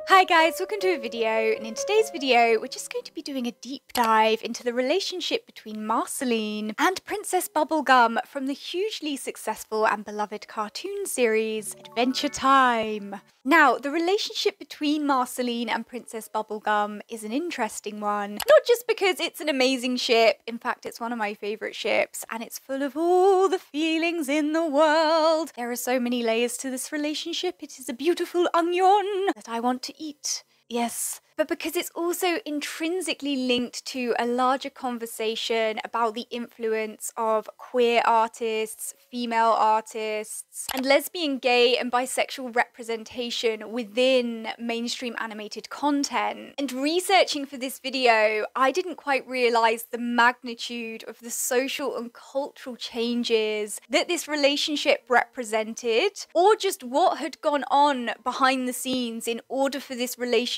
Hi guys, welcome to a video, and in today's video we're just going to be doing a deep dive into the relationship between Marceline and Princess Bubblegum from the hugely successful and beloved cartoon series Adventure Time. Now, the relationship between Marceline and Princess Bubblegum is an interesting one, not just because it's an amazing ship, in fact it's one of my favourite ships, and it's full of all the feelings in the world. There are so many layers to this relationship, it is a beautiful onion that I want to eat. Yes, but because it's also intrinsically linked to a larger conversation about the influence of queer artists, female artists, and lesbian, gay, and bisexual representation within mainstream animated content. And researching for this video, I didn't quite realise the magnitude of the social and cultural changes that this relationship represented, or just what had gone on behind the scenes in order for this relationship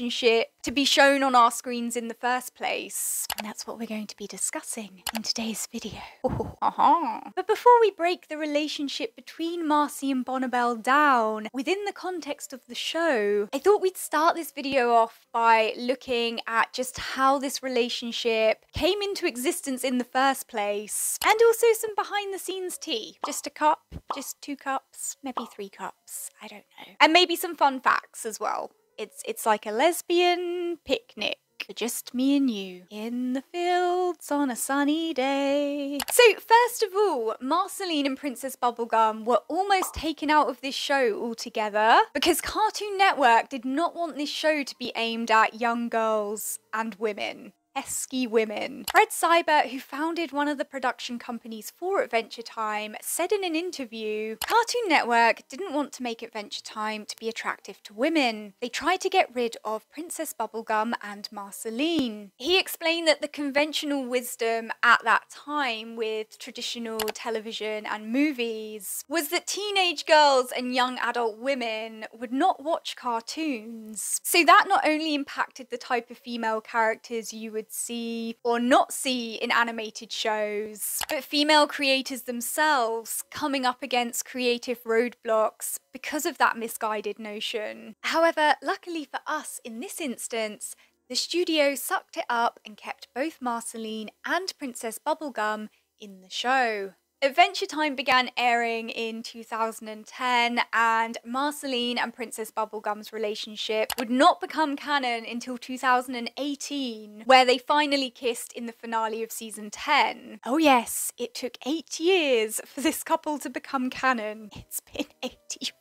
to be shown on our screens in the first place. And that's what we're going to be discussing in today's video. But before we break the relationship between Marcy and Bonnibel down within the context of the show, I thought we'd start this video off by looking at just how this relationship came into existence in the first place, and also some behind the scenes tea. Just a cup, just 2 cups, maybe 3 cups, I don't know. And maybe some fun facts as well. It's like a lesbian picnic for just me and you in the fields on a sunny day. So first of all, Marceline and Princess Bubblegum were almost taken out of this show altogether because Cartoon Network did not want this show to be aimed at young girls and women. Pesky women. Fred Seibert, who founded one of the production companies for Adventure Time, said in an interview, Cartoon Network didn't want to make Adventure Time to be attractive to women. They tried to get rid of Princess Bubblegum and Marceline. He explained that the conventional wisdom at that time with traditional television and movies was that teenage girls and young adult women would not watch cartoons. So that not only impacted the type of female characters you would see or not see in animated shows, but female creators themselves coming up against creative roadblocks because of that misguided notion. However, luckily for us in this instance, the studio sucked it up and kept both Marceline and Princess Bubblegum in the show. Adventure Time began airing in 2010, and Marceline and Princess Bubblegum's relationship would not become canon until 2018, where they finally kissed in the finale of season 10. Oh yes, it took 8 years for this couple to become canon. It's been 84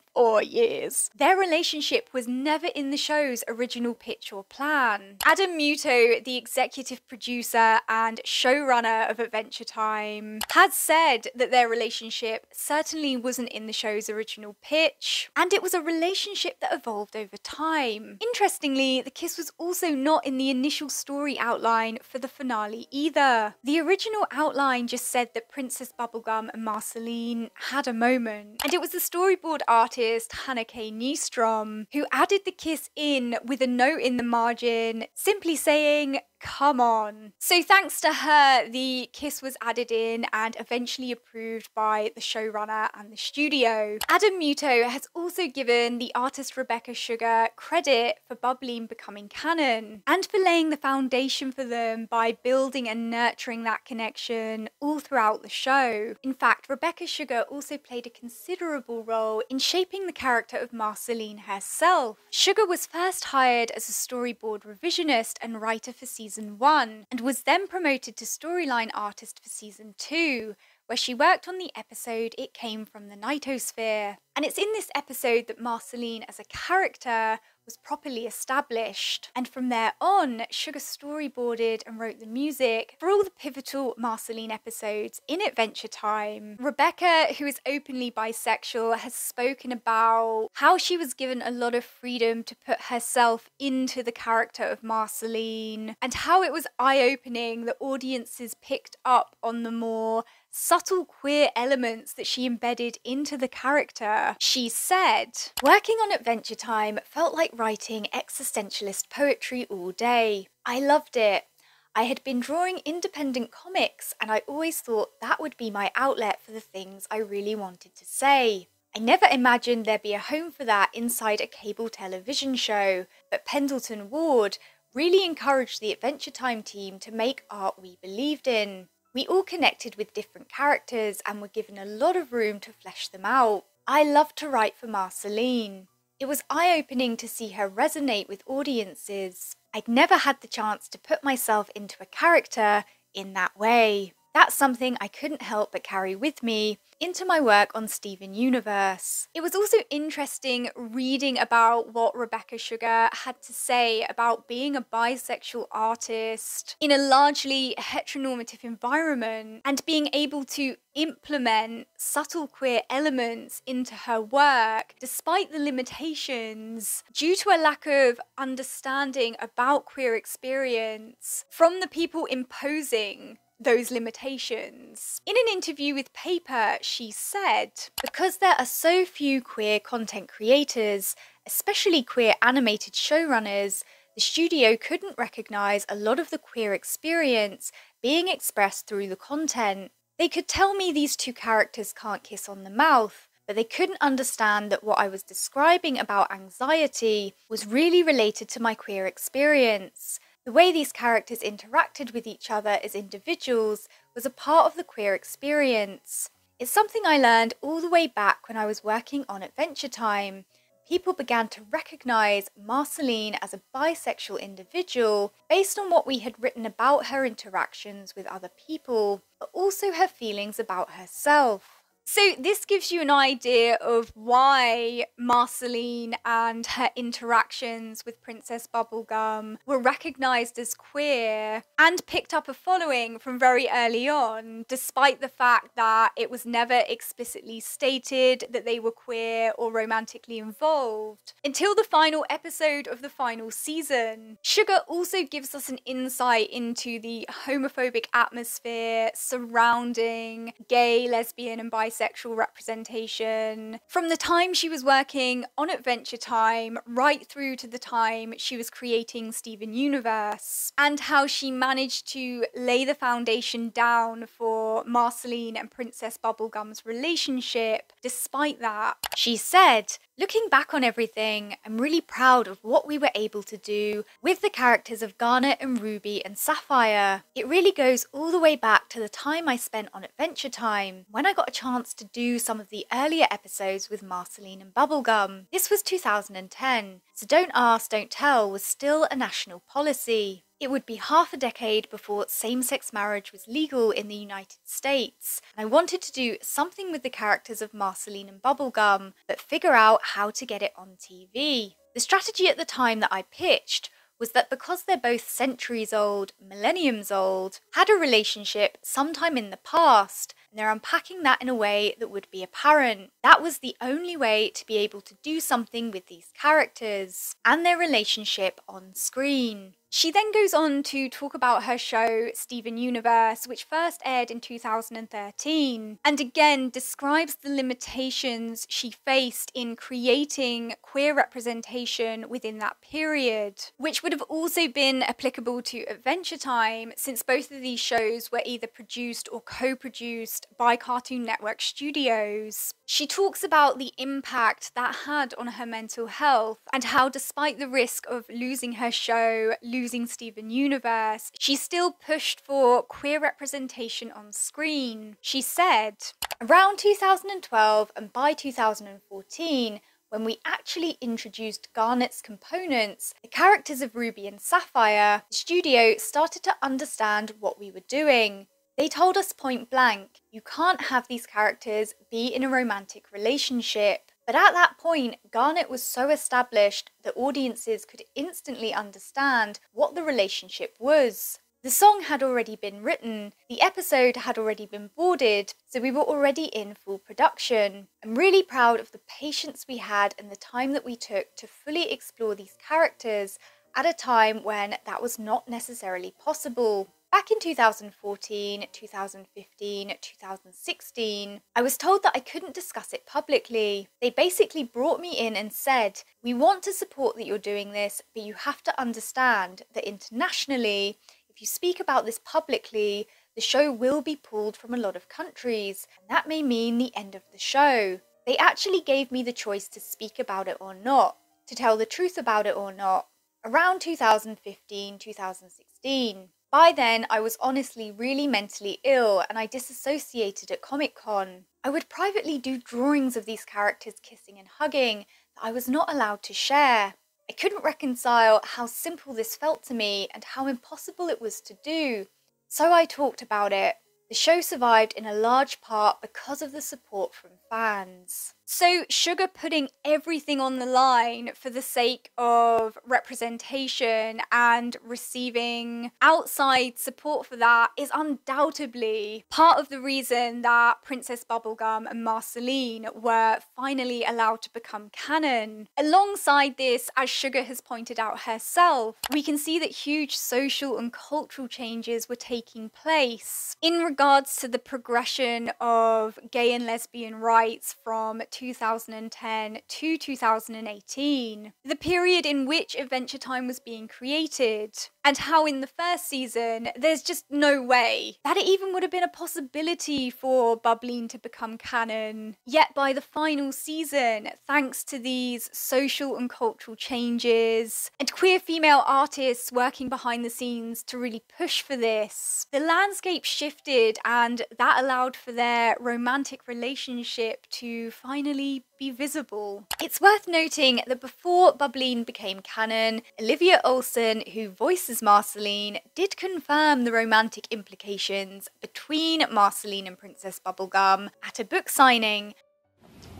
years. Their relationship was never in the show's original pitch or plan. Adam Muto, the executive producer and showrunner of Adventure Time, had said that their relationship certainly wasn't in the show's original pitch, and it was a relationship that evolved over time. Interestingly, the kiss was also not in the initial story outline for the finale either. The original outline just said that Princess Bubblegum and Marceline had a moment, and it was the storyboard artist Hannah K. Nystrom who added the kiss in with a note in the margin simply saying, "Come on." So thanks to her, the kiss was added in and eventually approved by the showrunner and the studio. Adam Muto has also given the artist Rebecca Sugar credit for Bubbline becoming canon and for laying the foundation for them by building and nurturing that connection all throughout the show. In fact, Rebecca Sugar also played a considerable role in shaping the character of Marceline herself. Sugar was first hired as a storyboard revisionist and writer for season 1, and was then promoted to storyline artist for season 2, where she worked on the episode It Came from the Nitosphere. And it's in this episode that Marceline as a character was properly established. And from there on, Sugar storyboarded and wrote the music for all the pivotal Marceline episodes in Adventure Time. Rebecca, who is openly bisexual, has spoken about how she was given a lot of freedom to put herself into the character of Marceline, and how it was eye-opening that audiences picked up on the more subtle queer elements that she embedded into the character. She said, "Working on Adventure Time felt like writing existentialist poetry all day. I loved it. I had been drawing independent comics, and I always thought that would be my outlet for the things I really wanted to say. I never imagined there'd be a home for that inside a cable television show, but Pendleton Ward really encouraged the Adventure Time team to make art we believed in. We all connected with different characters and were given a lot of room to flesh them out. I loved to write for Marceline. It was eye-opening to see her resonate with audiences. I'd never had the chance to put myself into a character in that way. That's something I couldn't help but carry with me into my work on Steven Universe. It was also interesting reading about what Rebecca Sugar had to say about being a bisexual artist in a largely heteronormative environment and being able to implement subtle queer elements into her work despite the limitations due to a lack of understanding about queer experience from the people imposing those limitations. In an interview with Paper, she said, "Because there are so few queer content creators, especially queer animated showrunners, the studio couldn't recognise a lot of the queer experience being expressed through the content. They could tell me these two characters can't kiss on the mouth, but they couldn't understand that what I was describing about anxiety was really related to my queer experience. The way these characters interacted with each other as individuals was a part of the queer experience. It's something I learned all the way back when I was working on Adventure Time. People began to recognise Marceline as a bisexual individual based on what we had written about her interactions with other people, but also her feelings about herself." So this gives you an idea of why Marceline and her interactions with Princess Bubblegum were recognised as queer and picked up a following from very early on, despite the fact that it was never explicitly stated that they were queer or romantically involved, until the final episode of the final season. Sugar also gives us an insight into the homophobic atmosphere surrounding gay, lesbian and bisexual representation from the time she was working on Adventure Time right through to the time she was creating Steven Universe, and how she managed to lay the foundation down for Marceline and Princess Bubblegum's relationship despite that. She said, "Looking back on everything, I'm really proud of what we were able to do with the characters of Garnet and Ruby and Sapphire. It really goes all the way back to the time I spent on Adventure Time, when I got a chance to do some of the earlier episodes with Marceline and Bubblegum. This was 2010, so Don't Ask, Don't Tell was still a national policy. It would be half a decade before same-sex marriage was legal in the United States, and I wanted to do something with the characters of Marceline and Bubblegum, but figure out how to get it on TV. The strategy at the time that I pitched was that because they're both centuries old, millenniums old, had a relationship sometime in the past, and they're unpacking that in a way that would be apparent. That was the only way to be able to do something with these characters and their relationship on screen." She then goes on to talk about her show Steven Universe, which first aired in 2013, and again describes the limitations she faced in creating queer representation within that period, which would have also been applicable to Adventure Time, since both of these shows were either produced or co-produced by Cartoon Network Studios. She talks about the impact that had on her mental health, and how despite the risk of losing her show, losing Steven Universe, she still pushed for queer representation on screen. She said, "Around 2012 and by 2014, when we actually introduced Garnet's components, the characters of Ruby and Sapphire, the studio started to understand what we were doing. They told us point blank, you can't have these characters be in a romantic relationship. But at that point, Garnet was so established that audiences could instantly understand what the relationship was. The song had already been written, the episode had already been boarded, so we were already in full production. I'm really proud of the patience we had and the time that we took to fully explore these characters at a time when that was not necessarily possible." Back in 2014, 2015, 2016, I was told that I couldn't discuss it publicly. They basically brought me in and said, "We want to support that you're doing this, but you have to understand that internationally, if you speak about this publicly, the show will be pulled from a lot of countries, and that may mean the end of the show. They actually gave me the choice to speak about it or not, to tell the truth about it or not, around 2015, 2016. By then, I was honestly really mentally ill and I disassociated at Comic-Con. I would privately do drawings of these characters kissing and hugging that I was not allowed to share. I couldn't reconcile how simple this felt to me and how impossible it was to do. So I talked about it. The show survived in a large part because of the support from fans. So Sugar putting everything on the line for the sake of representation and receiving outside support for that is undoubtedly part of the reason that Princess Bubblegum and Marceline were finally allowed to become canon. Alongside this, as Sugar has pointed out herself, we can see that huge social and cultural changes were taking place in regards to the progression of gay and lesbian rights from 2010 to 2018, the period in which Adventure Time was being created, and how in the first season there's just no way that it even would have been a possibility for Bubbline to become canon. Yet by the final season, thanks to these social and cultural changes and queer female artists working behind the scenes to really push for this, the landscape shifted and that allowed for their romantic relationship to finally be visible. It's worth noting that before Bubbline became canon, Olivia Olson, who voices Marceline, did confirm the romantic implications between Marceline and Princess Bubblegum at a book signing.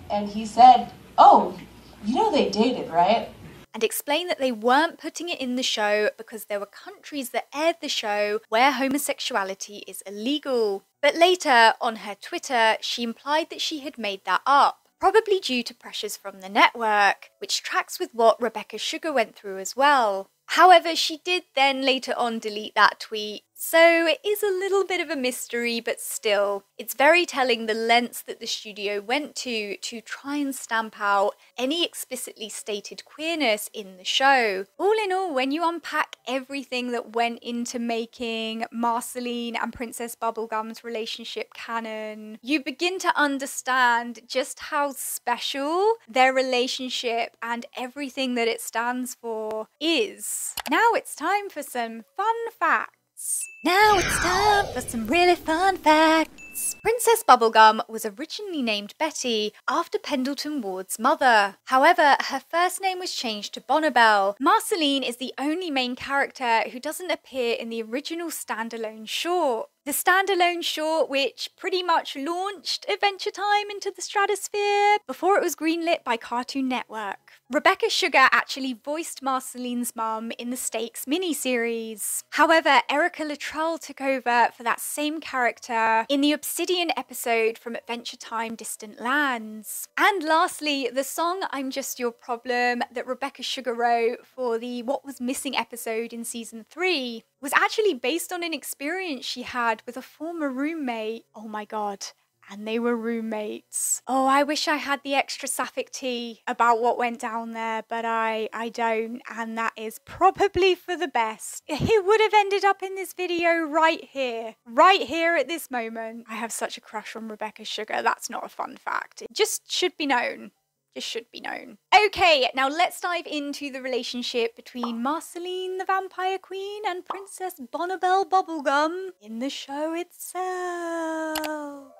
And he said, "Oh, you know they dated, right?" And explained that they weren't putting it in the show because there were countries that aired the show where homosexuality is illegal. But later, on her Twitter, she implied that she had made that up, probably due to pressures from the network, which tracks with what Rebecca Sugar went through as well. However, she did then later on delete that tweet, so it is a little bit of a mystery, but still, it's very telling the lengths that the studio went to try and stamp out any explicitly stated queerness in the show. All in all, when you unpack everything that went into making Marceline and Princess Bubblegum's relationship canon, you begin to understand just how special their relationship and everything that it stands for is. Now it's time for some fun facts. Now it's time for some really fun facts. Princess Bubblegum was originally named Betty after Pendleton Ward's mother. However, her first name was changed to Bonnabelle. Marceline is the only main character who doesn't appear in the original standalone short. The standalone short, which pretty much launched Adventure Time into the stratosphere before it was greenlit by Cartoon Network. Rebecca Sugar actually voiced Marceline's mum in the Stakes miniseries. However, Erica Luttrell took over for that same character in the Obsidian episode from Adventure Time Distant Lands. And lastly, the song I'm Just Your Problem that Rebecca Sugar wrote for the What Was Missing episode in season 3 was actually based on an experience she had with a former roommate. Oh my god. And they were roommates. Oh, I wish I had the extra sapphic tea about what went down there, but I don't, and that is probably for the best. It would have ended up in this video right here at this moment. I have such a crush on Rebecca Sugar. That's not a fun fact. It just should be known. Just should be known. Okay, now let's dive into the relationship between Marceline the Vampire Queen and Princess Bonnabelle Bubblegum in the show itself.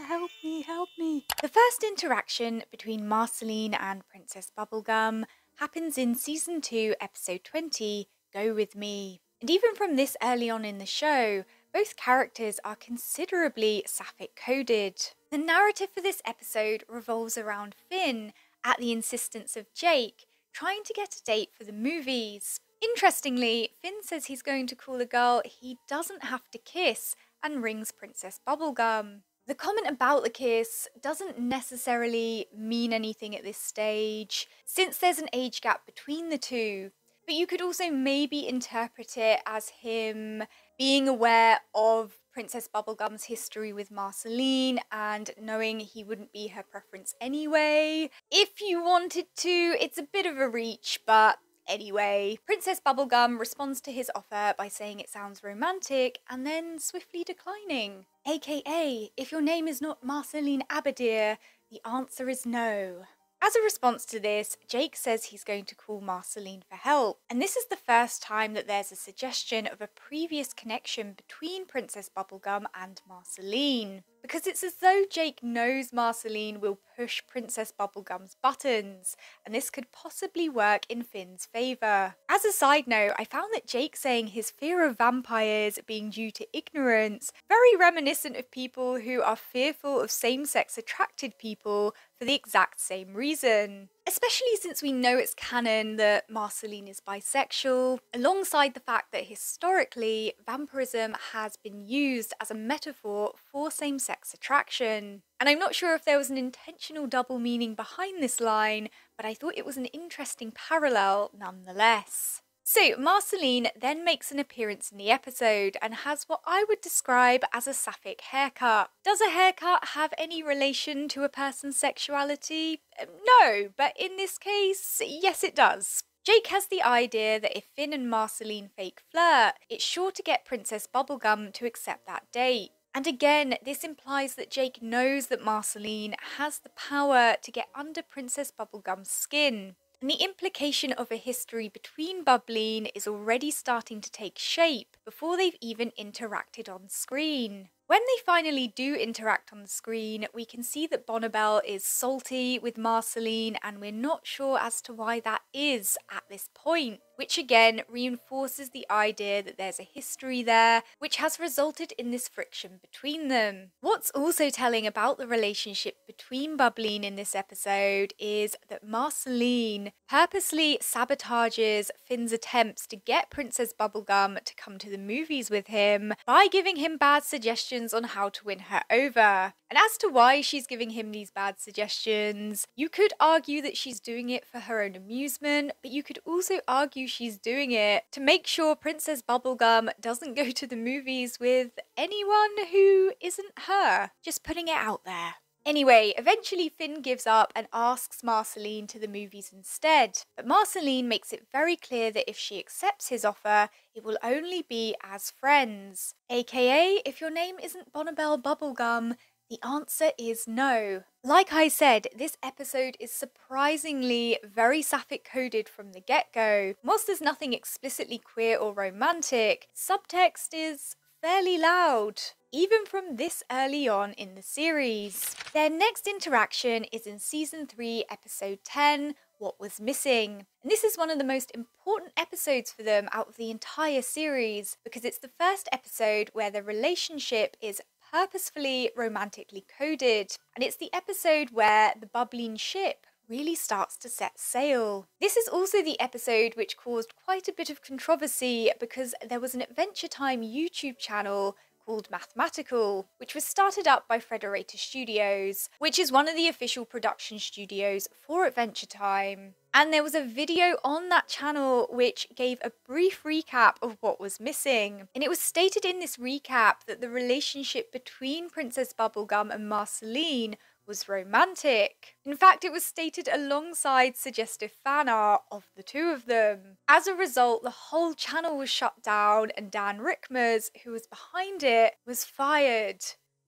Help me, help me. The first interaction between Marceline and Princess Bubblegum happens in season 2, episode 20, Go With Me. And even from this early on in the show, both characters are considerably sapphic coded. The narrative for this episode revolves around Finn, at the insistence of Jake, trying to get a date for the movies. Interestingly, Finn says he's going to call a girl he doesn't have to kiss and rings Princess Bubblegum. The comment about the kiss doesn't necessarily mean anything at this stage, since there's an age gap between the two, but you could also maybe interpret it as him being aware of Princess Bubblegum's history with Marceline and knowing he wouldn't be her preference anyway. If you wanted to, it's a bit of a reach, but anyway, Princess Bubblegum responds to his offer by saying it sounds romantic and then swiftly declining. AKA, if your name is not Marceline Abadir, The answer is no. As a response to this, Jake says he's going to call Marceline for help, and this is the first time that there's a suggestion of a previous connection between Princess Bubblegum and Marceline, because it's as though Jake knows Marceline will push Princess Bubblegum's buttons, and this could possibly work in Finn's favour. As a side note, I found that Jake saying his fear of vampires being due to ignorance very reminiscent of people who are fearful of same-sex attracted people for the exact same reason. Especially since we know it's canon that Marceline is bisexual, alongside the fact that historically, vampirism has been used as a metaphor for same-sex attraction. And I'm not sure if there was an intentional double meaning behind this line, but I thought it was an interesting parallel nonetheless. So, Marceline then makes an appearance in the episode and has what I would describe as a sapphic haircut. Does a haircut have any relation to a person's sexuality? No, but in this case, yes it does. Jake has the idea that if Finn and Marceline fake flirt, it's sure to get Princess Bubblegum to accept that date. And again, this implies that Jake knows that Marceline has the power to get under Princess Bubblegum's skin. And the implication of a history between Bubbline is already starting to take shape before they've even interacted on screen. When they finally do interact on the screen, we can see that Bonnibel is salty with Marceline, and we're not sure as to why that is at this point, which again reinforces the idea that there's a history there, which has resulted in this friction between them. What's also telling about the relationship between Bubbline in this episode is that Marceline purposely sabotages Finn's attempts to get Princess Bubblegum to come to the movies with him by giving him bad suggestions on how to win her over. And as to why she's giving him these bad suggestions, you could argue that she's doing it for her own amusement, but you could also argue she's doing it to make sure Princess Bubblegum doesn't go to the movies with anyone who isn't her. Just putting it out there. Anyway, eventually Finn gives up and asks Marceline to the movies instead, but Marceline makes it very clear that if she accepts his offer, it will only be as friends. AKA, if your name isn't Bonnibel Bubblegum, the answer is no. Like I said, this episode is surprisingly very sapphic coded from the get-go. Whilst there's nothing explicitly queer or romantic, subtext is fairly loud, even from this early on in the series. Their next interaction is in Season 3, Episode 10, What Was Missing. And this is one of the most important episodes for them out of the entire series, because it's the first episode where the relationship is purposefully romantically coded, and it's the episode where the Bubbline ship really starts to set sail. This is also the episode which caused quite a bit of controversy because there was an Adventure Time YouTube channel called Mathematical, which was started up by Frederator Studios, which is one of the official production studios for Adventure Time. And there was a video on that channel which gave a brief recap of what was missing. And it was stated in this recap that the relationship between Princess Bubblegum and Marceline was romantic. In fact, it was stated alongside suggestive fan art of the two of them. As a result, the whole channel was shut down and Dan Rickmers, who was behind it, was fired.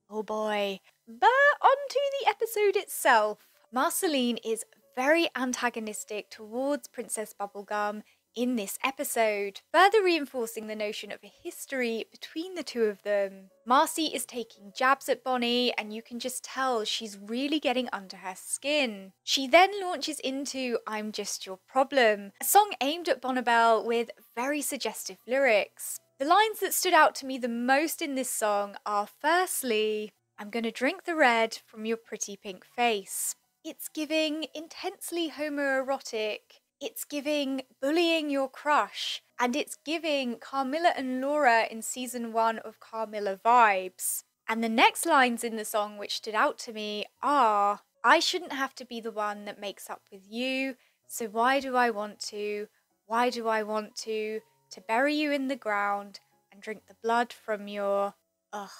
Oh boy. But on to the episode itself. Marceline is very antagonistic towards Princess Bubblegum in this episode, further reinforcing the notion of a history between the two of them. Marcy is taking jabs at Bonnie, and you can just tell she's really getting under her skin. She then launches into I'm Just Your Problem, a song aimed at Bonnibel with very suggestive lyrics. The lines that stood out to me the most in this song are, firstly, I'm gonna drink the red from your pretty pink face. It's giving intensely homoerotic. It's giving bullying your crush, and it's giving Carmilla and Laura in Season 1 of Carmilla vibes. And the next lines in the song which stood out to me are, I shouldn't have to be the one that makes up with you, so why do I want to bury you in the ground and drink the blood from your, ugh.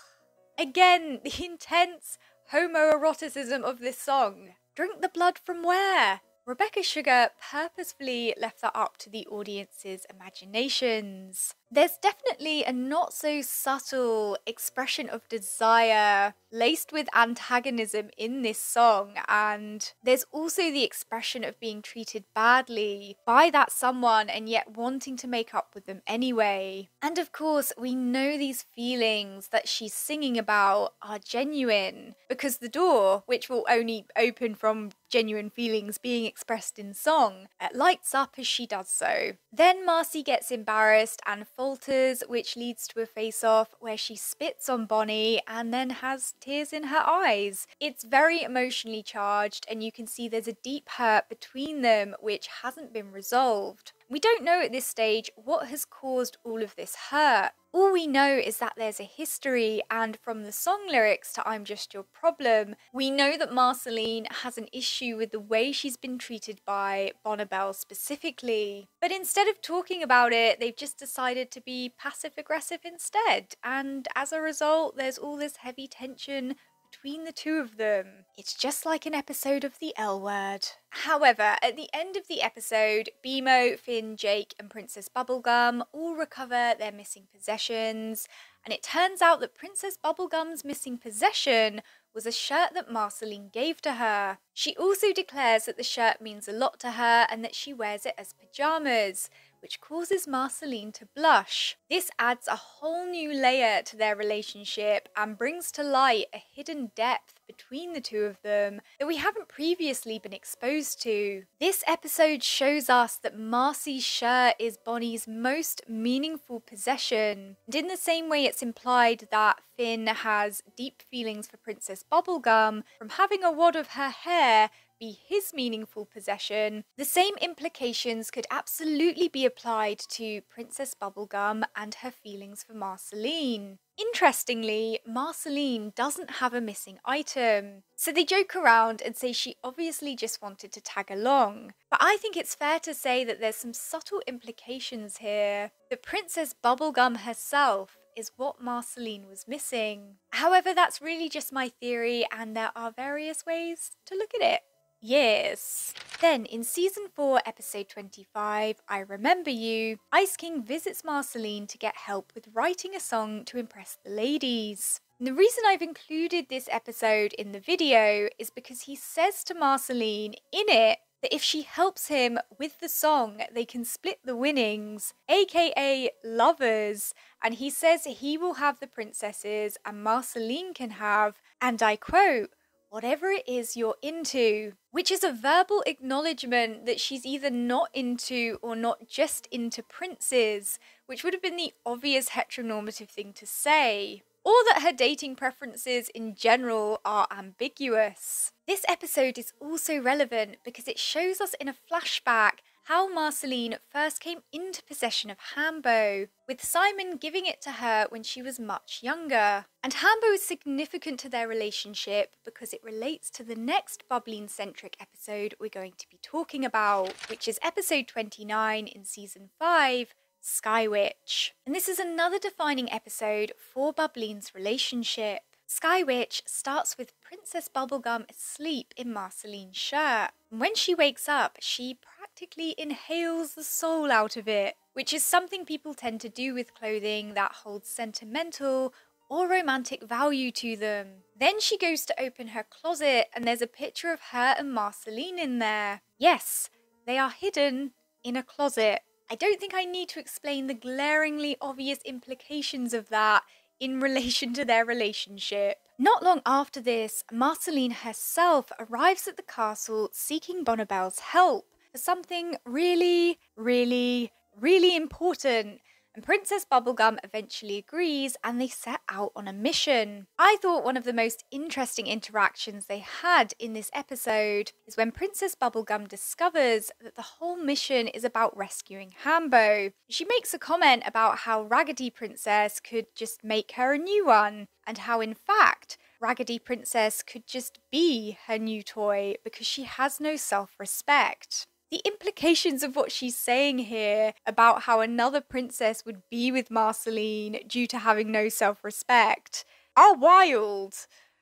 Again, the intense homoeroticism of this song. Drink the blood from where? Rebecca Sugar purposefully left that up to the audience's imaginations. There's definitely a not so subtle expression of desire laced with antagonism in this song, and there's also the expression of being treated badly by that someone and yet wanting to make up with them anyway. And of course, we know these feelings that she's singing about are genuine because the door, which will only open from genuine feelings being expressed in song, lights up as she does so. Then Marcy gets embarrassed and falters, which leads to a face-off where she spits on Bonnie and then has tears in her eyes. It's very emotionally charged, and you can see there's a deep hurt between them which hasn't been resolved. We don't know at this stage what has caused all of this hurt. All we know is that there's a history, and from the song lyrics to I'm Just Your Problem, we know that Marceline has an issue with the way she's been treated by Bonnabelle specifically. But instead of talking about it, they've just decided to be passive-aggressive instead, and as a result, there's all this heavy tension between the two of them. It's just like an episode of The L Word. However, at the end of the episode, Bimo, Finn, Jake and Princess Bubblegum all recover their missing possessions, and it turns out that Princess Bubblegum's missing possession was a shirt that Marceline gave to her. She also declares that the shirt means a lot to her and that she wears it as pyjamas, which causes Marceline to blush. This adds a whole new layer to their relationship and brings to light a hidden depth between the two of them that we haven't previously been exposed to. This episode shows us that Marcy's shirt is Bonnie's most meaningful possession, and in the same way it's implied that Finn has deep feelings for Princess Bubblegum from having a wad of her hair be his meaningful possession, the same implications could absolutely be applied to Princess Bubblegum and her feelings for Marceline. Interestingly, Marceline doesn't have a missing item, so they joke around and say she obviously just wanted to tag along. But I think it's fair to say that there's some subtle implications here, that Princess Bubblegum herself is what Marceline was missing. However, that's really just my theory, and there are various ways to look at it. Yes. Then in season 4, episode 25, I Remember You, Ice King visits Marceline to get help with writing a song to impress the ladies. And the reason I've included this episode in the video is because he says to Marceline in it that if she helps him with the song, they can split the winnings, aka lovers, and he says he will have the princesses and Marceline can have, and I quote, whatever it is you're into, which is a verbal acknowledgement that she's either not into or not just into princes, which would have been the obvious heteronormative thing to say, or that her dating preferences in general are ambiguous. This episode is also relevant because it shows us in a flashback how Marceline first came into possession of Hambo, with Simon giving it to her when she was much younger. And Hambo is significant to their relationship because it relates to the next Bubbline-centric episode we're going to be talking about, which is episode 29 in season 5, Sky Witch. And this is another defining episode for Bubbline's relationship. Sky Witch starts with Princess Bubblegum asleep in Marceline's shirt. And when she wakes up, she practically inhales the soul out of it, which is something people tend to do with clothing that holds sentimental or romantic value to them. Then she goes to open her closet and there's a picture of her and Marceline in there. Yes, they are hidden in a closet. I don't think I need to explain the glaringly obvious implications of that in relation to their relationship. Not long after this, Marceline herself arrives at the castle seeking Bonnabelle's help for something really, really, really important, and Princess Bubblegum eventually agrees and they set out on a mission. I thought one of the most interesting interactions they had in this episode is when Princess Bubblegum discovers that the whole mission is about rescuing Hambo. She makes a comment about how Raggedy Princess could just make her a new one, and how in fact Raggedy Princess could just be her new toy because she has no self-respect. The implications of what she's saying here about how another princess would be with Marceline due to having no self-respect are wild.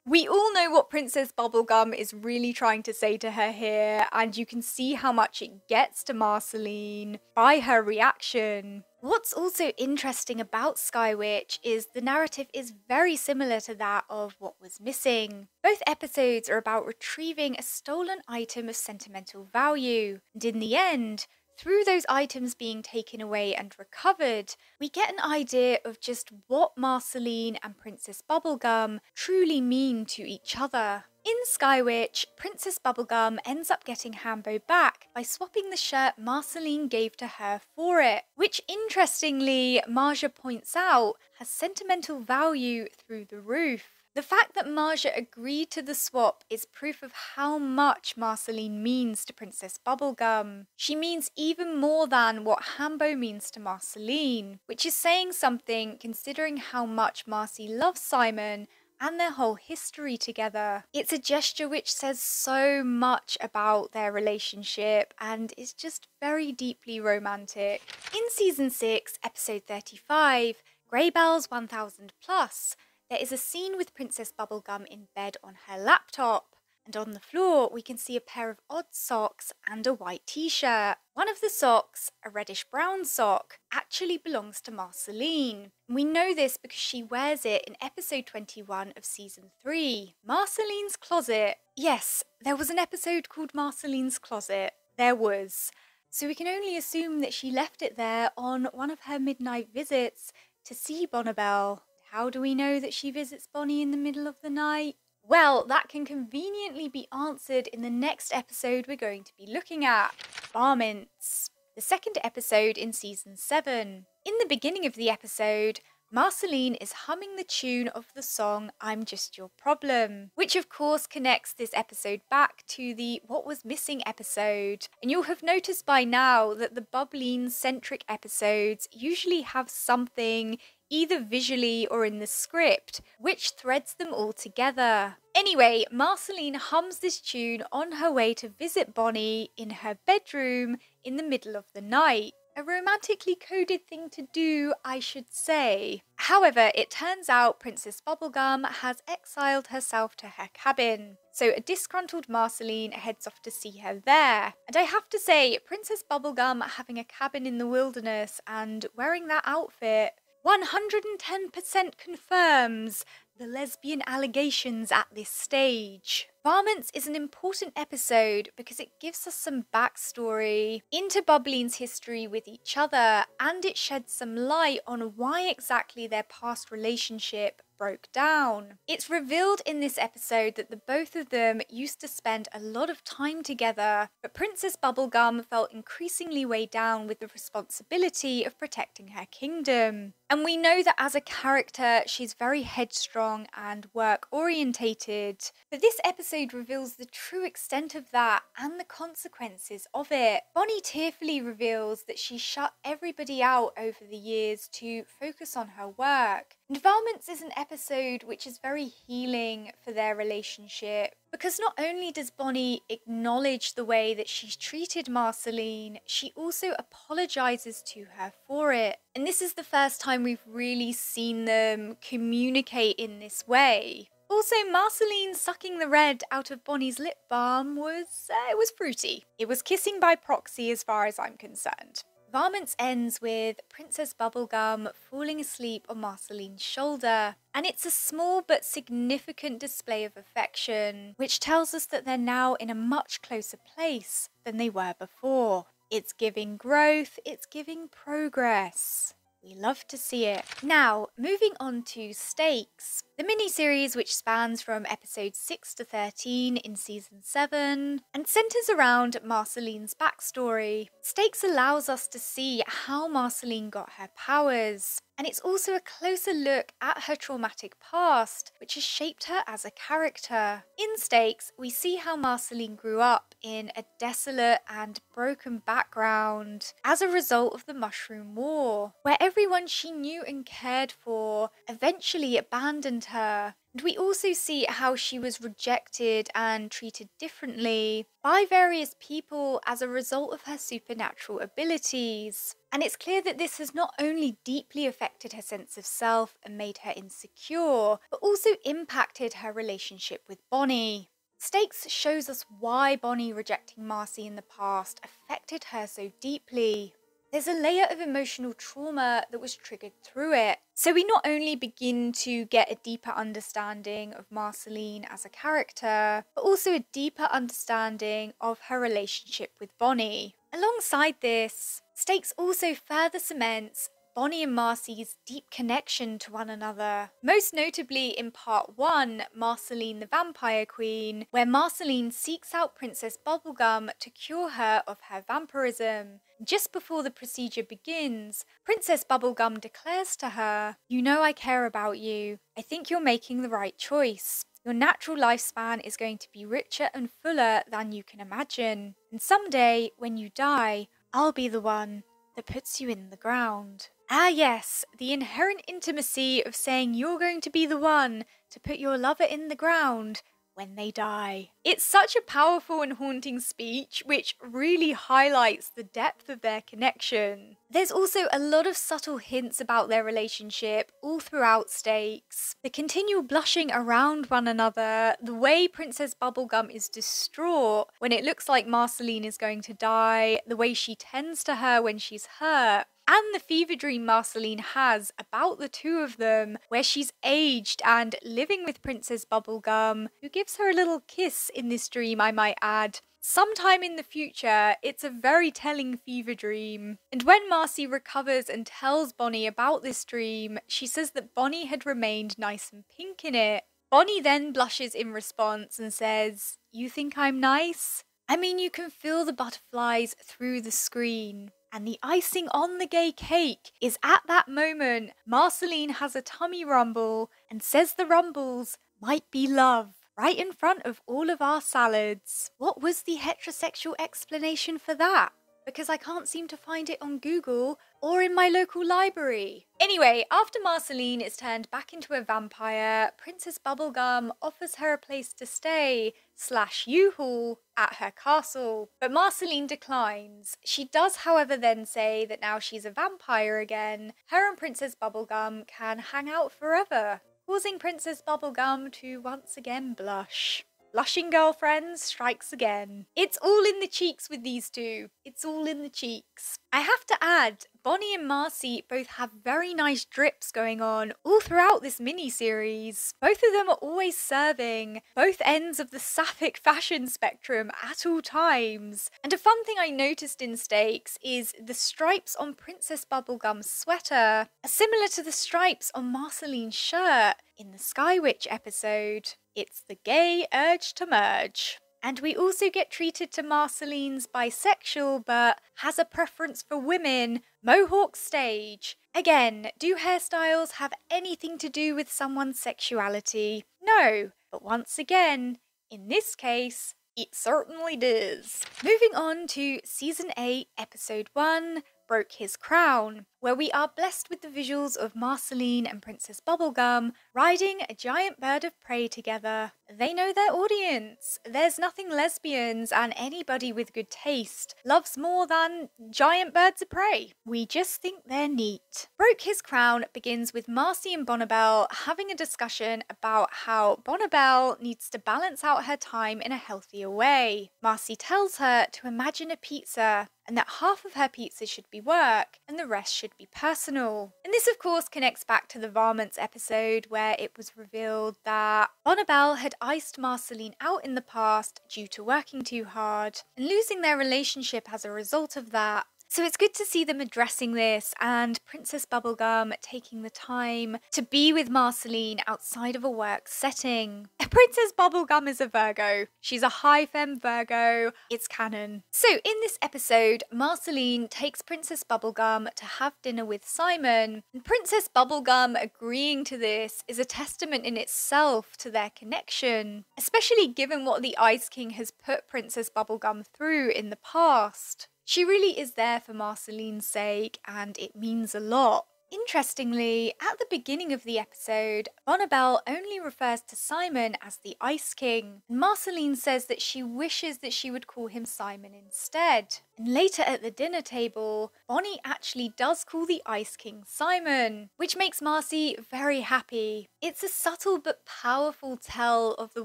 We all know what Princess Bubblegum is really trying to say to her here, and you can see how much it gets to Marceline by her reaction. What's also interesting about Sky Witch is the narrative is very similar to that of What Was Missing. Both episodes are about retrieving a stolen item of sentimental value, and in the end, through those items being taken away and recovered, we get an idea of just what Marceline and Princess Bubblegum truly mean to each other. In Sky Witch, Princess Bubblegum ends up getting Hambo back by swapping the shirt Marceline gave to her for it, which interestingly, Marja points out, has sentimental value through the roof. The fact that Marja agreed to the swap is proof of how much Marceline means to Princess Bubblegum. She means even more than what Hambo means to Marceline, which is saying something considering how much Marcy loves Simon and their whole history together. It's a gesture which says so much about their relationship and is just very deeply romantic. In Season 6, Episode 35, Grey Bells 1000 Plus, there is a scene with Princess Bubblegum in bed on her laptop, and on the floor we can see a pair of odd socks and a white t-shirt. One of the socks, a reddish-brown sock, actually belongs to Marceline. We know this because she wears it in episode 21 of season 3, Marceline's Closet. Yes, there was an episode called Marceline's Closet. There was. So we can only assume that she left it there on one of her midnight visits to see Bonnabelle. How do we know that she visits Bonnie in the middle of the night? Well, that can conveniently be answered in the next episode we're going to be looking at, Varmints, the second episode in season 7. In the beginning of the episode, Marceline is humming the tune of the song I'm Just Your Problem, which of course connects this episode back to the What Was Missing episode. And you'll have noticed by now that the Bubbline-centric episodes usually have something either visually or in the script, which threads them all together. Anyway, Marceline hums this tune on her way to visit Bonnie in her bedroom in the middle of the night. A romantically coded thing to do, I should say. However, it turns out Princess Bubblegum has exiled herself to her cabin, so a disgruntled Marceline heads off to see her there. And I have to say, Princess Bubblegum having a cabin in the wilderness and wearing that outfit 110% confirms the lesbian allegations at this stage. Varmints is an important episode because it gives us some backstory into Bubbline's history with each other, and it sheds some light on why exactly their past relationship broke down. It's revealed in this episode that the both of them used to spend a lot of time together, but Princess Bubblegum felt increasingly weighed down with the responsibility of protecting her kingdom. And we know that as a character, she's very headstrong and work-orientated. But this episode reveals the true extent of that and the consequences of it. Bonnie tearfully reveals that she shut everybody out over the years to focus on her work. And Varmints is an episode which is very healing for their relationship, because not only does Bonnie acknowledge the way that she's treated Marceline, she also apologises to her for it. And this is the first time we've really seen them communicate in this way. Also, Marceline sucking the red out of Bonnie's lip balm was fruity. It was kissing by proxy as far as I'm concerned. Varmints ends with Princess Bubblegum falling asleep on Marceline's shoulder, and it's a small but significant display of affection, which tells us that they're now in a much closer place than they were before. It's giving growth, it's giving progress. We love to see it. Now, moving on to Stakes, the mini-series which spans from episodes 6 to 13 in season 7 and centres around Marceline's backstory. Stakes allows us to see how Marceline got her powers, and it's also a closer look at her traumatic past, which has shaped her as a character. In Stakes, we see how Marceline grew up in a desolate and broken background as a result of the Mushroom War, where everyone she knew and cared for eventually abandoned her. And we also see how she was rejected and treated differently by various people as a result of her supernatural abilities. And it's clear that this has not only deeply affected her sense of self and made her insecure, but also impacted her relationship with Bonnie. Stakes shows us why Bonnie rejecting Marcy in the past affected her so deeply. There's a layer of emotional trauma that was triggered through it. So we not only begin to get a deeper understanding of Marceline as a character, but also a deeper understanding of her relationship with Bonnie. Alongside this, Stakes also further cements Bonnie and Marcy's deep connection to one another. Most notably in part 1, Marceline the Vampire Queen, where Marceline seeks out Princess Bubblegum to cure her of her vampirism. Just before the procedure begins, Princess Bubblegum declares to her, "You know I care about you. I think you're making the right choice. Your natural lifespan is going to be richer and fuller than you can imagine. And someday, when you die, I'll be the one that puts you in the ground." Ah yes, the inherent intimacy of saying you're going to be the one to put your lover in the ground when they die. It's such a powerful and haunting speech, which really highlights the depth of their connection. There's also a lot of subtle hints about their relationship all throughout Stakes. The continual blushing around one another, the way Princess Bubblegum is distraught when it looks like Marceline is going to die, the way she tends to her when she's hurt, and the fever dream Marceline has about the two of them, where she's aged and living with Princess Bubblegum, who gives her a little kiss in this dream, I might add. Sometime in the future, it's a very telling fever dream. And when Marcy recovers and tells Bonnie about this dream, she says that Bonnie had remained nice and pink in it. Bonnie then blushes in response and says, "You think I'm nice? I mean, you can feel the butterflies through the screen." And the icing on the gay cake is at that moment, Marceline has a tummy rumble and says the rumbles might be love, right in front of all of our salads. What was the heterosexual explanation for that? Because I can't seem to find it on Google or in my local library. Anyway, after Marceline is turned back into a vampire, Princess Bubblegum offers her a place to stay / U-Haul at her castle. But Marceline declines. She does, however, then say that now she's a vampire again, her and Princess Bubblegum can hang out forever, causing Princess Bubblegum to once again blush. Blushing girlfriends strikes again. It's all in the cheeks with these two. It's all in the cheeks. I have to add, Bonnie and Marcy both have very nice drips going on all throughout this mini-series. Both of them are always serving both ends of the sapphic fashion spectrum at all times. And a fun thing I noticed in Stakes is the stripes on Princess Bubblegum's sweater are similar to the stripes on Marceline's shirt in the Sky Witch episode. It's the gay urge to merge. And we also get treated to Marceline's bisexual but has a preference for women Mohawk stage. Again, do hairstyles have anything to do with someone's sexuality? No, but once again, in this case, it certainly does. Moving on to Season 8, Episode 1, Broke His Crown, where we are blessed with the visuals of Marceline and Princess Bubblegum riding a giant bird of prey together. They know their audience. There's nothing lesbians and anybody with good taste loves more than giant birds of prey. We just think they're neat. Broke His Crown begins with Marcy and Bonnabelle having a discussion about how Bonnabelle needs to balance out her time in a healthier way. Marcy tells her to imagine a pizza, and that half of her pizza should be work and the rest should be personal. And this of course connects back to the Varmints episode where it was revealed that Bonnabelle had iced Marceline out in the past due to working too hard and losing their relationship as a result of that. So it's good to see them addressing this and Princess Bubblegum taking the time to be with Marceline outside of a work setting. Princess Bubblegum is a Virgo. She's a high femme Virgo. It's canon. So in this episode, Marceline takes Princess Bubblegum to have dinner with Simon. And Princess Bubblegum agreeing to this is a testament in itself to their connection, especially given what the Ice King has put Princess Bubblegum through in the past. She really is there for Marceline's sake, and it means a lot. Interestingly, at the beginning of the episode, Bonnabelle only refers to Simon as the Ice King, and Marceline says that she wishes that she would call him Simon instead. And later at the dinner table, Bonnie actually does call the Ice King Simon, which makes Marcy very happy. It's a subtle but powerful tell of the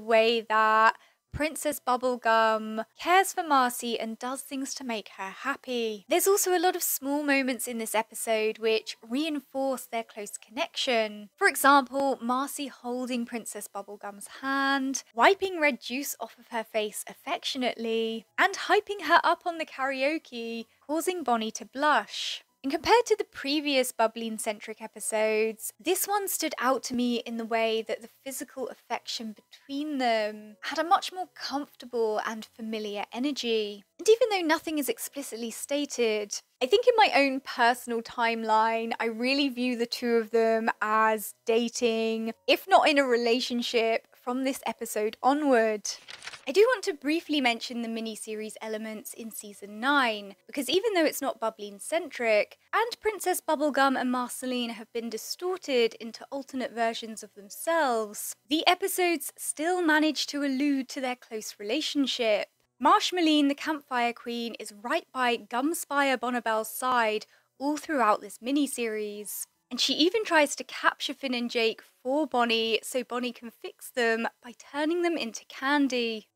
way that Princess Bubblegum cares for Marcy and does things to make her happy. There's also a lot of small moments in this episode which reinforce their close connection. For example, Marcy holding Princess Bubblegum's hand, wiping red juice off of her face affectionately, and hyping her up on the karaoke, causing Bonnie to blush. And compared to the previous Bubbline-centric episodes, this one stood out to me in the way that the physical affection between them had a much more comfortable and familiar energy. And even though nothing is explicitly stated, I think in my own personal timeline, I really view the two of them as dating, if not in a relationship, from this episode onward. I do want to briefly mention the mini-series elements in Season 9, because even though it's not Bubbline-centric, and Princess Bubblegum and Marceline have been distorted into alternate versions of themselves, the episodes still manage to allude to their close relationship. Marshmalline, the Campfire Queen, is right by Gumspire Bonnabelle's side all throughout this mini-series. And she even tries to capture Finn and Jake for Bonnie so Bonnie can fix them by turning them into candy.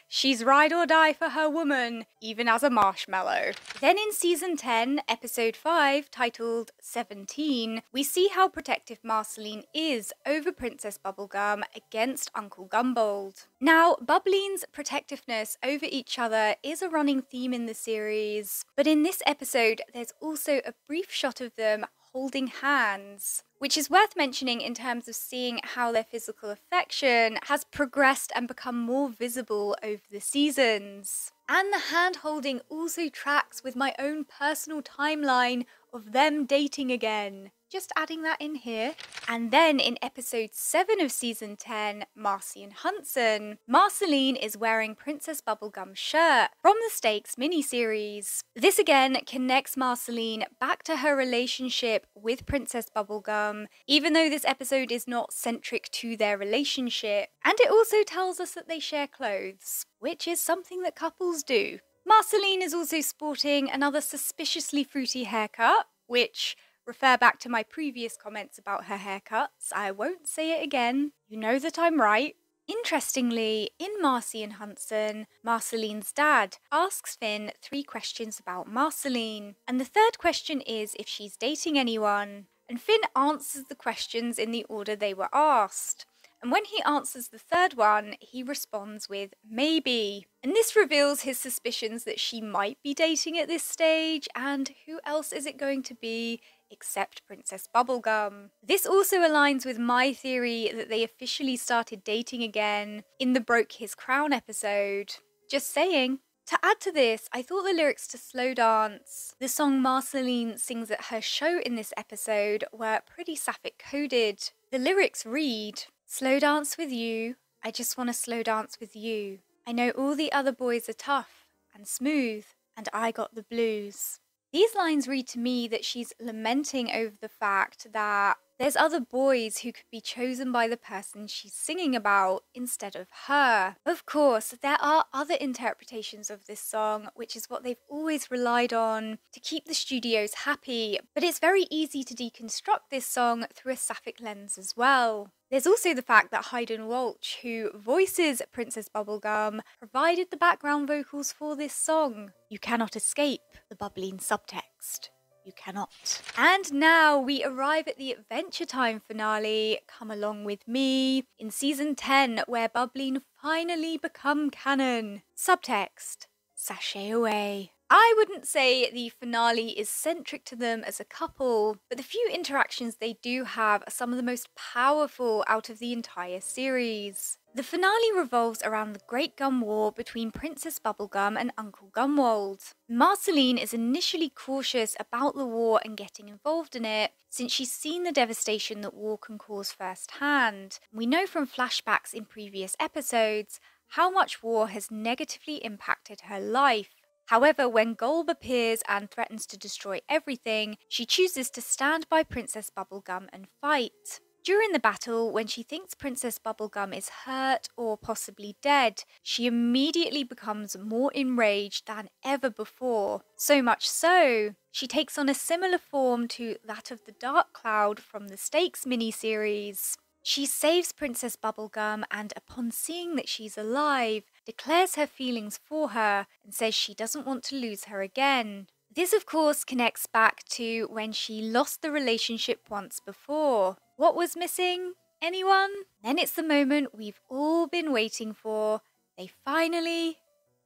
She's ride or die for her woman, even as a marshmallow. Then in Season 10, Episode 5, titled 17, we see how protective Marceline is over Princess Bubblegum against Uncle Gumbold. Now, Bubbline's protectiveness over each other is a running theme in the series, but in this episode, there's also a brief shot of them holding hands, which is worth mentioning in terms of seeing how their physical affection has progressed and become more visible over the seasons. And the hand-holding also tracks with my own personal timeline of them dating again. Just adding that in here. And then in episode 7 of season 10, Marcy and Hudson, Marceline is wearing Princess Bubblegum's shirt from the Stakes miniseries. This again connects Marceline back to her relationship with Princess Bubblegum, even though this episode is not centric to their relationship. And it also tells us that they share clothes, which is something that couples do. Marceline is also sporting another suspiciously fruity haircut, which refer back to my previous comments about her haircuts. I won't say it again. You know that I'm right. Interestingly, in Marcy and Hudson, Marceline's dad asks Finn 3 questions about Marceline. And the third question is if she's dating anyone. And Finn answers the questions in the order they were asked. And when he answers the third one, he responds with maybe. And this reveals his suspicions that she might be dating at this stage, and who else is it going to be except Princess Bubblegum? This also aligns with my theory that they officially started dating again in the Broke His Crown episode. Just saying. To add to this, I thought the lyrics to Slow Dance, the song Marceline sings at her show in this episode, were pretty sapphic coded. The lyrics read, "Slow dance with you, I just want to slow dance with you. I know all the other boys are tough and smooth, and I got the blues." These lines read to me that she's lamenting over the fact that there's other boys who could be chosen by the person she's singing about instead of her. Of course, there are other interpretations of this song, which is what they've always relied on to keep the studios happy, but it's very easy to deconstruct this song through a sapphic lens as well. There's also the fact that Hayden Walsh, who voices Princess Bubblegum, provided the background vocals for this song. You cannot escape the Bubbline subtext. You cannot. And now we arrive at the Adventure Time finale, Come Along With Me, in season 10, where Bubbline finally become canon. Subtext, sashay away. I wouldn't say the finale is centric to them as a couple, but the few interactions they do have are some of the most powerful out of the entire series. The finale revolves around the Great Gum War between Princess Bubblegum and Uncle Gumwold. Marceline is initially cautious about the war and getting involved in it, since she's seen the devastation that war can cause firsthand. We know from flashbacks in previous episodes how much war has negatively impacted her life. However, when Golb appears and threatens to destroy everything, she chooses to stand by Princess Bubblegum and fight. During the battle, when she thinks Princess Bubblegum is hurt or possibly dead, she immediately becomes more enraged than ever before. So much so, she takes on a similar form to that of the Dark Cloud from the Stakes miniseries. She saves Princess Bubblegum and, upon seeing that she's alive, declares her feelings for her and says she doesn't want to lose her again. This, of course, connects back to when she lost the relationship once before. What was missing? Anyone? Then it's the moment we've all been waiting for. They finally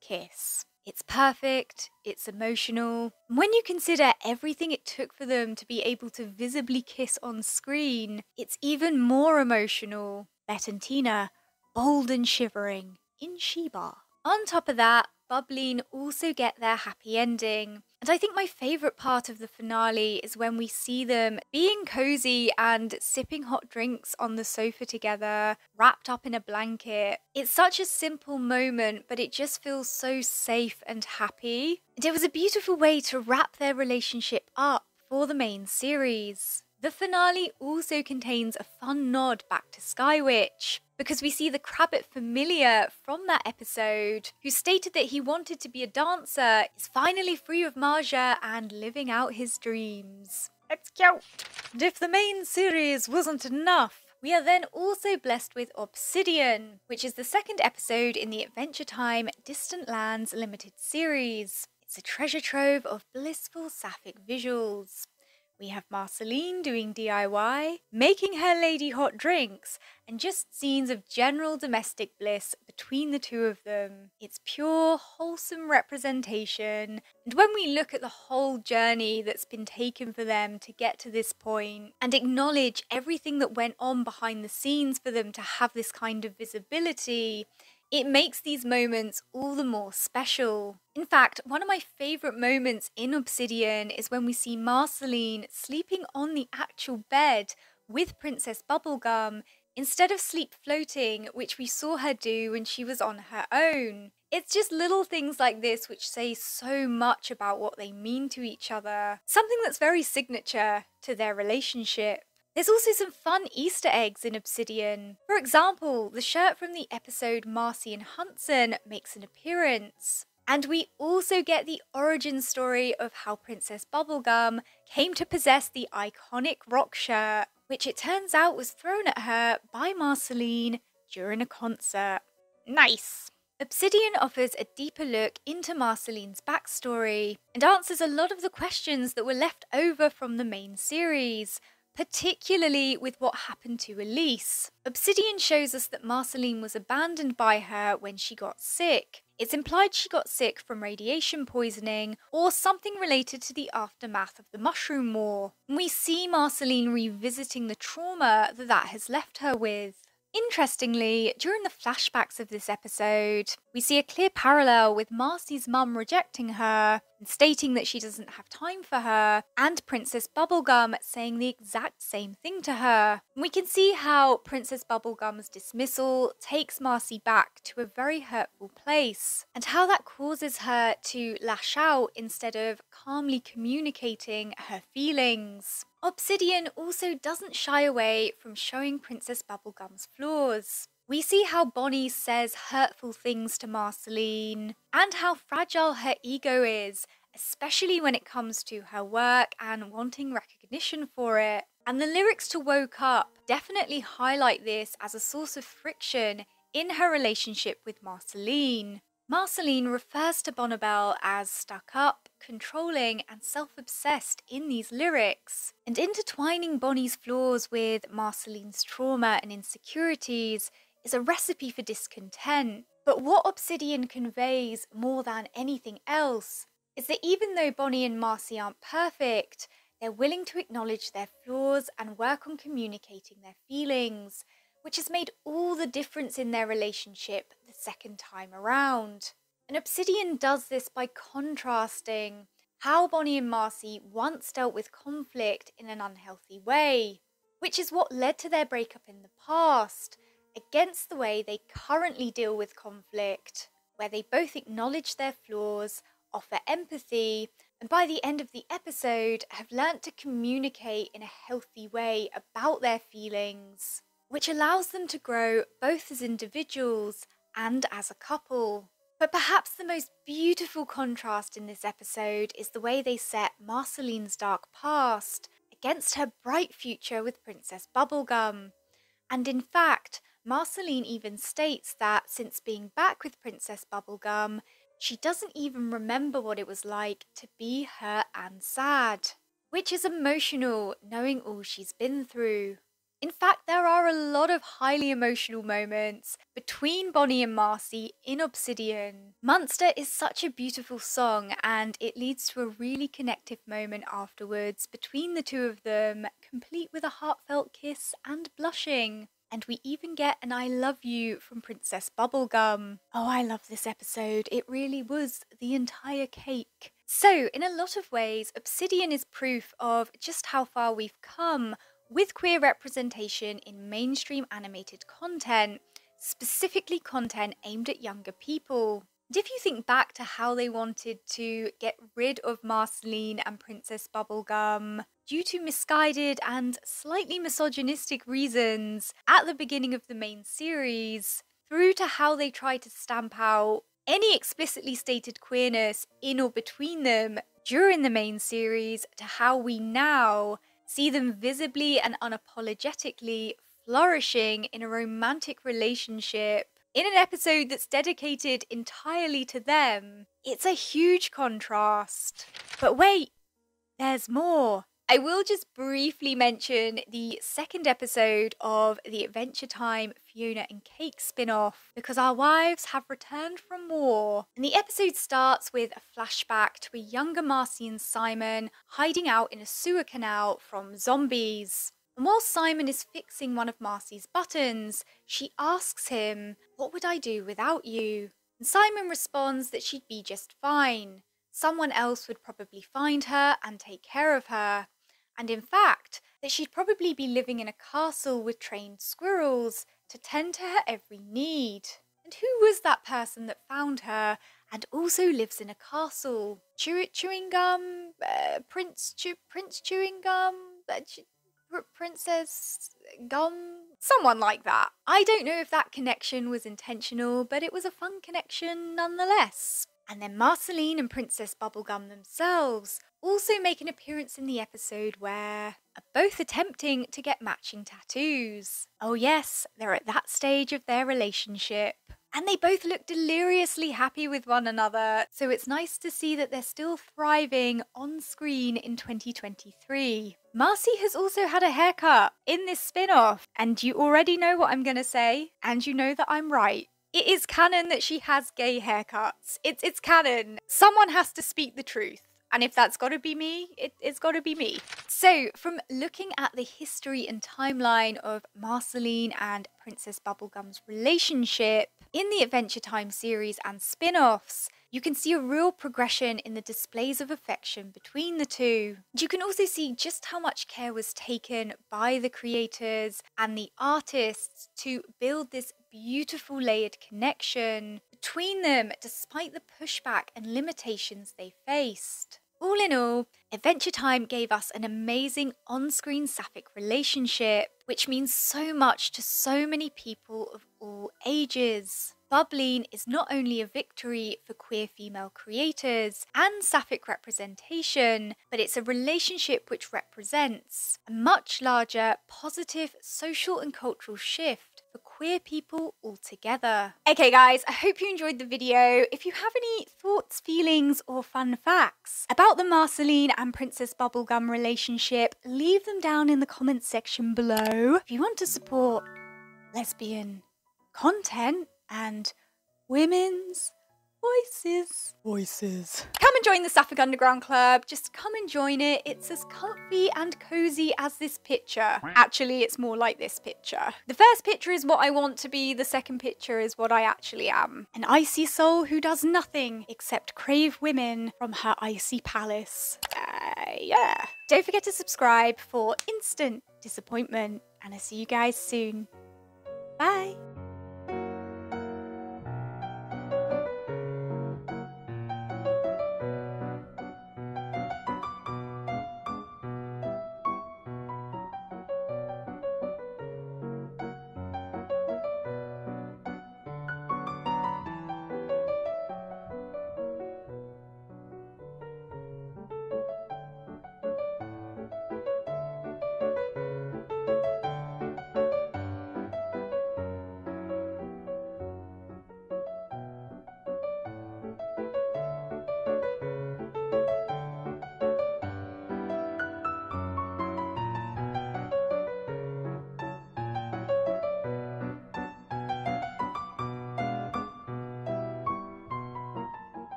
kiss. It's perfect, it's emotional. And when you consider everything it took for them to be able to visibly kiss on screen, it's even more emotional. Bette and Tina, bold and shivering, in Sheba. On top of that, Bubbline also get their happy ending. And I think my favourite part of the finale is when we see them being cozy and sipping hot drinks on the sofa together, wrapped up in a blanket. It's such a simple moment, but it just feels so safe and happy. And it was a beautiful way to wrap their relationship up for the main series. The finale also contains a fun nod back to Sky Witch, because we see the Crabbit familiar from that episode, who stated that he wanted to be a dancer, is finally free of Marja and living out his dreams. It's cute! And if the main series wasn't enough, we are then also blessed with Obsidian, which is the second episode in the Adventure Time Distant Lands limited series. It's a treasure trove of blissful sapphic visuals. We have Marceline doing DIY, making her lady hot drinks, and just scenes of general domestic bliss between the two of them. It's pure, wholesome representation, and when we look at the whole journey that's been taken for them to get to this point, and acknowledge everything that went on behind the scenes for them to have this kind of visibility, it makes these moments all the more special. In fact, one of my favourite moments in Obsidian is when we see Marceline sleeping on the actual bed with Princess Bubblegum instead of sleep floating, which we saw her do when she was on her own. It's just little things like this which say so much about what they mean to each other. Something that's very signature to their relationship. There's also some fun Easter eggs in Obsidian. For example, the shirt from the episode Marcy and Hudson makes an appearance. And we also get the origin story of how Princess Bubblegum came to possess the iconic rock shirt, which it turns out was thrown at her by Marceline during a concert. Nice! Obsidian offers a deeper look into Marceline's backstory and answers a lot of the questions that were left over from the main series, particularly with what happened to Elise. Obsidian shows us that Marceline was abandoned by her when she got sick. It's implied she got sick from radiation poisoning or something related to the aftermath of the Mushroom War. And we see Marceline revisiting the trauma that has left her with. Interestingly, during the flashbacks of this episode, we see a clear parallel with Marcy's mum rejecting her and stating that she doesn't have time for her, and Princess Bubblegum saying the exact same thing to her. And we can see how Princess Bubblegum's dismissal takes Marcy back to a very hurtful place, and how that causes her to lash out instead of calmly communicating her feelings. Obsidian also doesn't shy away from showing Princess Bubblegum's flaws. We see how Bonnie says hurtful things to Marceline, and how fragile her ego is, especially when it comes to her work and wanting recognition for it. And the lyrics to Woke Up definitely highlight this as a source of friction in her relationship with Marceline. Marceline refers to Bonnabelle as stuck up, controlling, and self-obsessed in these lyrics. And intertwining Bonnie's flaws with Marceline's trauma and insecurities is a recipe for discontent. But what Obsidian conveys more than anything else is that even though Bonnie and Marcy aren't perfect, they're willing to acknowledge their flaws and work on communicating their feelings, which has made all the difference in their relationship the second time around. And Obsidian does this by contrasting how Bonnie and Marcy once dealt with conflict in an unhealthy way, which is what led to their breakup in the past, against the way they currently deal with conflict, where they both acknowledge their flaws, offer empathy, and by the end of the episode have learnt to communicate in a healthy way about their feelings, which allows them to grow both as individuals and as a couple. But perhaps the most beautiful contrast in this episode is the way they set Marceline's dark past against her bright future with Princess Bubblegum. And in fact, Marceline even states that since being back with Princess Bubblegum, she doesn't even remember what it was like to be her and sad, which is emotional knowing all she's been through. In fact, there are a lot of highly emotional moments between Bonnie and Marcy in Obsidian. Munster is such a beautiful song, and it leads to a really connective moment afterwards between the two of them, complete with a heartfelt kiss and blushing. And we even get an I love you from Princess Bubblegum. Oh, I love this episode. It really was the entire cake. So, in a lot of ways, Obsidian is proof of just how far we've come with queer representation in mainstream animated content, specifically content aimed at younger people. And if you think back to how they wanted to get rid of Marceline and Princess Bubblegum due to misguided and slightly misogynistic reasons at the beginning of the main series, through to how they tried to stamp out any explicitly stated queerness in or between them during the main series, to how we now see them visibly and unapologetically flourishing in a romantic relationship in an episode that's dedicated entirely to them. It's a huge contrast. But wait, there's more. I will just briefly mention the second episode of the Adventure Time Fiona and Cake spin-off, because our wives have returned from war. And the episode starts with a flashback to a younger Marcy and Simon hiding out in a sewer canal from zombies. And while Simon is fixing one of Marcy's buttons, she asks him, "What would I do without you?" And Simon responds that she'd be just fine. Someone else would probably find her and take care of her. And in fact, that she'd probably be living in a castle with trained squirrels to tend to her every need. And who was that person that found her and also lives in a castle? Chewing gum? Prince Chewing Gum? Princess Gum? Someone like that. I don't know if that connection was intentional, but it was a fun connection nonetheless. And then Marceline and Princess Bubblegum themselves also make an appearance in the episode where are both attempting to get matching tattoos. Oh yes, they're at that stage of their relationship. And they both look deliriously happy with one another, so it's nice to see that they're still thriving on screen in 2023. Marcy has also had a haircut in this spin-off, and you already know what I'm gonna say, and you know that I'm right. It is canon that she has gay haircuts. It's canon. Someone has to speak the truth. And if that's gotta be me, it's gotta be me. So, from looking at the history and timeline of Marceline and Princess Bubblegum's relationship in the Adventure Time series and spin-offs, you can see a real progression in the displays of affection between the two. You can also see just how much care was taken by the creators and the artists to build this beautiful layered connection between them, despite the pushback and limitations they faced. All in all, Adventure Time gave us an amazing on-screen sapphic relationship, which means so much to so many people of all ages. Bubbleen is not only a victory for queer female creators and sapphic representation, but it's a relationship which represents a much larger positive social and cultural shift for queer people altogether. Okay guys, I hope you enjoyed the video. If you have any thoughts, feelings or fun facts about the Marceline and Princess Bubblegum relationship, leave them down in the comments section below. If you want to support lesbian content and women's voices. Come and join the Sapphic Underground Club. Just come and join it. It's as comfy and cozy as this picture. Actually, it's more like this picture. The first picture is what I want to be. The second picture is what I actually am. An icy soul who does nothing except crave women from her icy palace. Yeah. Don't forget to subscribe for instant disappointment. And I'll see you guys soon. Bye.